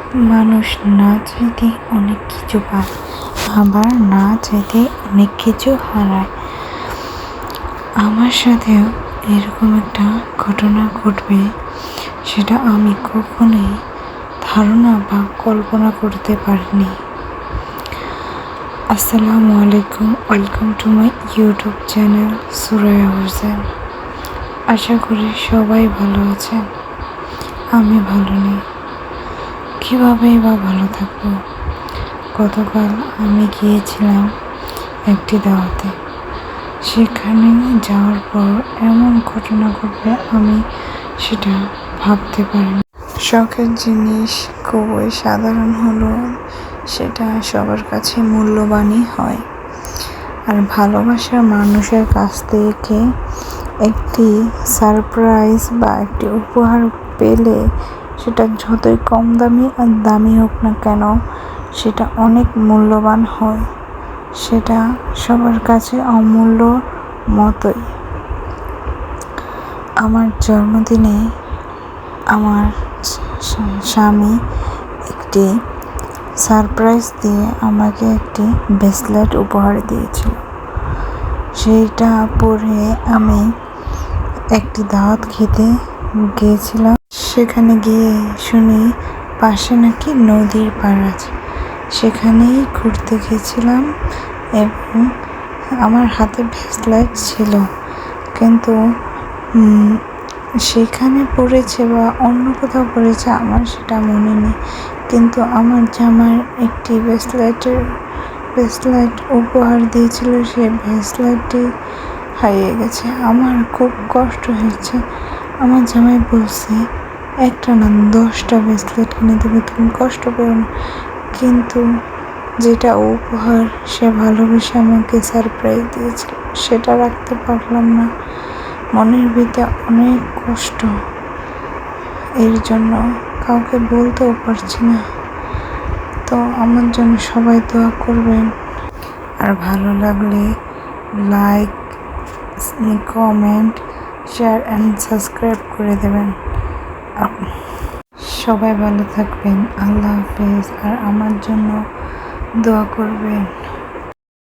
মানুষ না চাইতে অনেক কিছু পায়, আবার না চাইতে অনেক কিছু হারায়। আমার সাথেও এরকম একটা ঘটনা ঘটবে সেটা আমি কখনোই ধারণা বা কল্পনা করতে পারিনি। আসসালামু আলাইকুম, welcome to my YouTube channel Suraiya Hossain. আশা করি সবাই ভালো আছেন। আমি ভালো নেই, কীভাবেই বা ভালো থাকবো। গতকাল আমি গিয়েছিলাম একটি দাওয়াতে। সেখানে যাওয়ার পর এমন ঘটনা ঘটবে আমি সেটা ভাবতে পারিনি। শখের জিনিস খুবই সাধারণ হলো সেটা সবার কাছে মূল্যবানই হয়। আর ভালোবাসার মানুষের কাছ থেকে একটি সারপ্রাইজ বা একটি উপহার পেলে সেটা যতই কম দামি আর দামি হোক না কেন, সেটা অনেক মূল্যবান হয়। সেটা সবার কাছে অমূল্য মতোই। আমার জন্মদিনে আমার স্বামী একটি সারপ্রাইজ দিয়ে আমাকে একটি ব্রেসলেট উপহার দিয়েছিল। সেইটা পরে আমি একটি দাওয়াত খেতে গিয়েছিলাম। সেখানে গিয়ে শুনি পাশে নাকি নদীর পাড় আছে। সেখানেই ঘুরতে গেছিলাম এবং আমার হাতে ব্রেসলেট ছিল, কিন্তু সেখানে পড়েছে বা অন্য কোথাও পড়েছে আমার সেটা মনে নেই। কিন্তু আমার জামার একটি ব্রেসলেট উপহার দিয়েছিল, সেই ব্রেসলেটটি হারিয়ে গেছে। আমার খুব কষ্ট হয়েছে। আমার জামাই বলছে একটা না 10টা ব্রেসলেট কিনে দেবে, তুমি কষ্ট পেও না। কিন্তু যেটা উপহার সে ভালোবেসে আমাকে সারপ্রাইজ দিয়েছিল সেটা রাখতে পারলাম না। মনের ভিতরে অনেক কষ্ট, এর জন্য কাউকে বলতেও পারছি না। তো আমার জন্য সবাই দোয়া করবেন, আর ভালো লাগলে like, comment, share and subscribe করে দেবেন। সবাই ভালো থাকবেন। আল্লাহ হাফেজ। আর আমার জন্য দোয়া করবেন।